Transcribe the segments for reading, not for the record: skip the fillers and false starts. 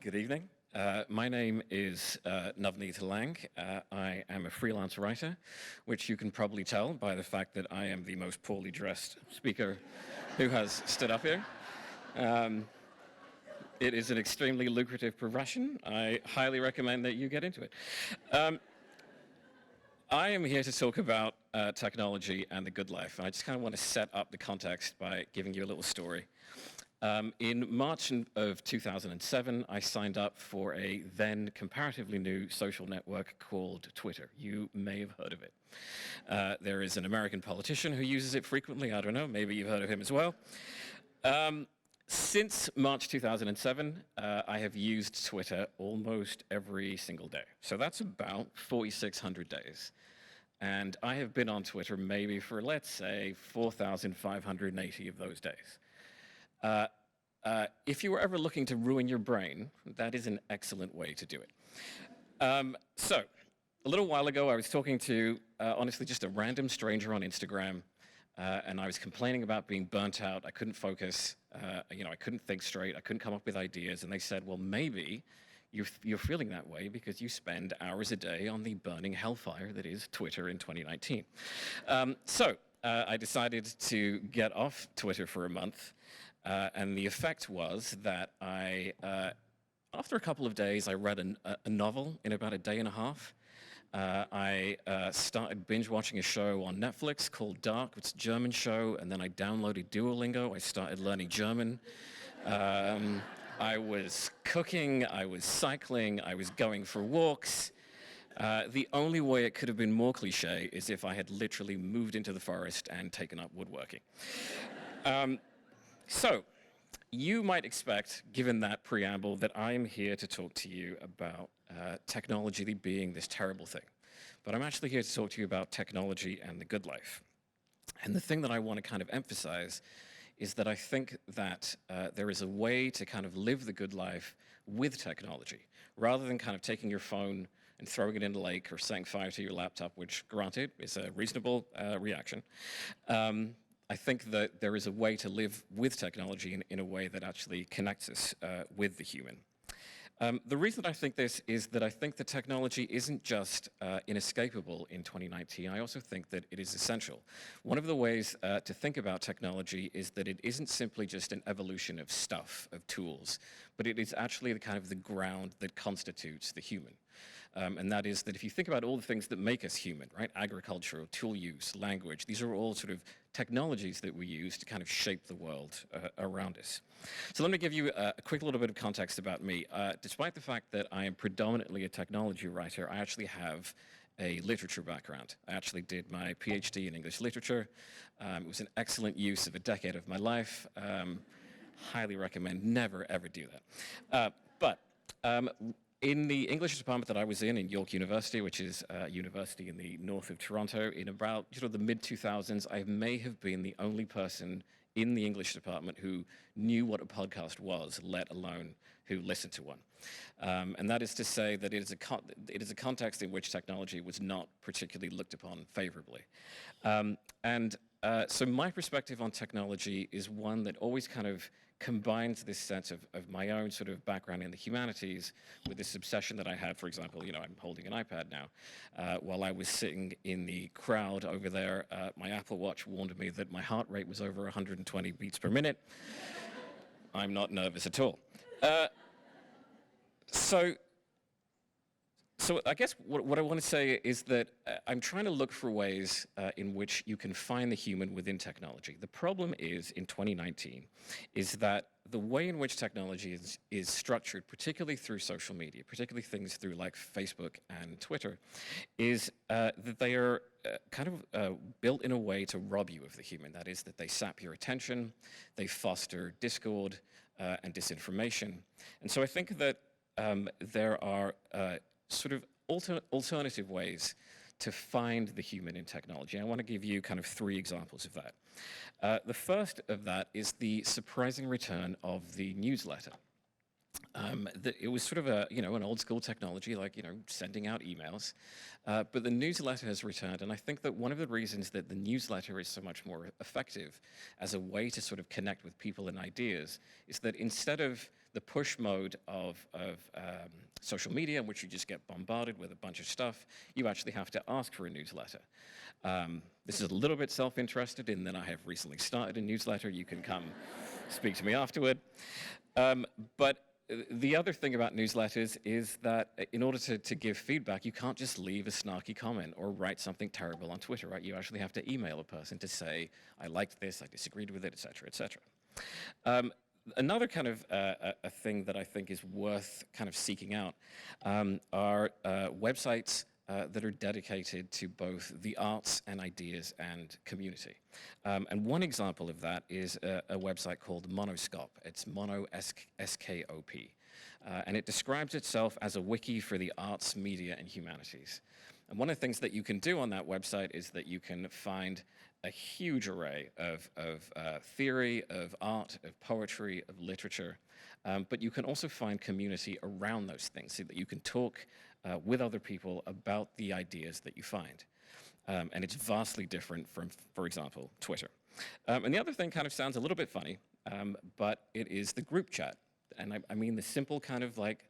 Good evening. My name is Navneet Alang. I am a freelance writer, which you can probably tell by the fact that I am the most poorly dressed speaker who has stood up here. It is an extremely lucrative profession. I highly recommend that you get into it. I am here to talk about technology and the good life. I just kind of want to set up the context by giving you a little story. In March of 2007, I signed up for a then comparatively new social network called Twitter. You may have heard of it. There is an American politician who uses it frequently. I don't know, maybe you've heard of him as well. Since March 2007, I have used Twitter almost every single day. So that's about 4,600 days. And I have been on Twitter maybe for, let's say, 4,580 of those days. If you were ever looking to ruin your brain, that is an excellent way to do it. So, a little while ago, I was talking to, honestly, just a random stranger on Instagram, and I was complaining about being burnt out. I couldn't focus. I couldn't think straight. I couldn't come up with ideas. And they said, well, maybe you're feeling that way because you spend hours a day on the burning hellfire that is Twitter in 2019. I decided to get off Twitter for a month. And the effect was that after a couple of days, I read a novel in about a day and a half. I started binge watching a show on Netflix called Dark. It's a German show, and then I downloaded Duolingo. I started learning German. I was cooking, I was cycling, I was going for walks. The only way it could have been more cliche is if I had literally moved into the forest and taken up woodworking. So, you might expect, given that preamble, that I am here to talk to you about technology being this terrible thing. But I'm actually here to talk to you about technology and the good life. And the thing that I want to kind of emphasize is that I think that there is a way to kind of live the good life with technology, rather than kind of taking your phone and throwing it in the lake or setting fire to your laptop, which, granted, is a reasonable reaction. I think that there is a way to live with technology in a way that actually connects us with the human. The reason I think this is that I think that technology isn't just inescapable in 2019. I also think that it is essential. One of the ways to think about technology is that it isn't simply just an evolution of stuff, of tools, but it is actually the kind of the ground that constitutes the human. And that is that if you think about all the things that make us human, right? Agriculture, tool use, language, these are all sort of technologies that we use to kind of shape the world around us. So let me give you a quick little bit of context about me. Despite the fact that I am predominantly a technology writer, I actually have a literature background. I actually did my PhD in English literature. It was an excellent use of a decade of my life. Highly recommend never, ever do that. In the English department that I was in York University, which is a university in the north of Toronto, in about the mid-2000s, I may have been the only person in the English department who knew what a podcast was, let alone who listened to one. And that is to say that it is a context in which technology was not particularly looked upon favorably. So my perspective on technology is one that always kind of combines this sense of my own sort of background in the humanities with this obsession that I had. For example, I'm holding an iPad now. While I was sitting in the crowd over there, my Apple Watch warned me that my heart rate was over 120 beats per minute. I'm not nervous at all. So I guess what I want to say is that I'm trying to look for ways in which you can find the human within technology. The problem is, in 2019, is that the way in which technology is structured, particularly through social media, particularly things through like Facebook and Twitter, is that they are kind of built in a way to rob you of the human. That is, that they sap your attention, they foster discord and disinformation. And so I think that there are sort of alternative ways to find the human in technology. I want to give you kind of 3 examples of that. The first of that is the surprising return of the newsletter. It was sort of an old school technology, like, sending out emails. But the newsletter has returned, and I think that one of the reasons that the newsletter is so much more effective as a way to sort of connect with people and ideas is that instead of the push mode of social media, in which you just get bombarded with a bunch of stuff, you actually have to ask for a newsletter. This is a little bit self-interested in that I have recently started a newsletter. You can come speak to me afterward. But the other thing about newsletters is that in order to give feedback, you can't just leave a snarky comment or write something terrible on Twitter, right? You actually have to email a person to say, I liked this, I disagreed with it, et cetera, et cetera. Another kind of a thing that I think is worth kind of seeking out are websites that are dedicated to both the arts and ideas and community. And one example of that is a website called Monoscop. It's Mono, S-K-O-P. And it describes itself as a wiki for the arts, media, and humanities. And one of the things that you can do on that website is that you can find a huge array of theory, of art, of poetry, of literature, but you can also find community around those things so that you can talk with other people about the ideas that you find. And it's vastly different from, for example, Twitter. And the other thing kind of sounds a little bit funny, but it is the group chat. And I mean the simple kind of like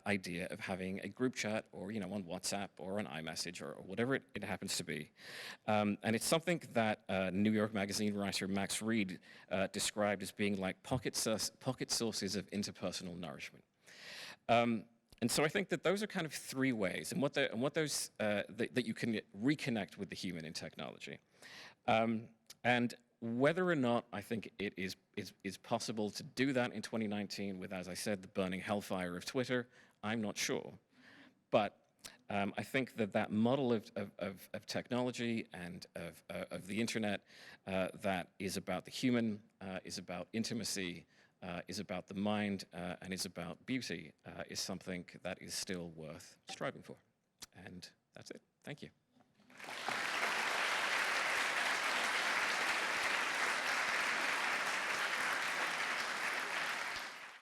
idea of having a group chat or, on WhatsApp or on iMessage or whatever it happens to be. And it's something that New York Magazine writer Max Reed described as being like pocket sources of interpersonal nourishment. And so I think that those are kind of three ways, and that you can reconnect with the human in technology. And whether or not I think it is possible to do that in 2019 with, as I said, the burning hellfire of Twitter, I'm not sure. But I think that model of technology and of the internet that is about the human, is about intimacy, is about the mind, and is about beauty, is something that is still worth striving for. And that's it. Thank you.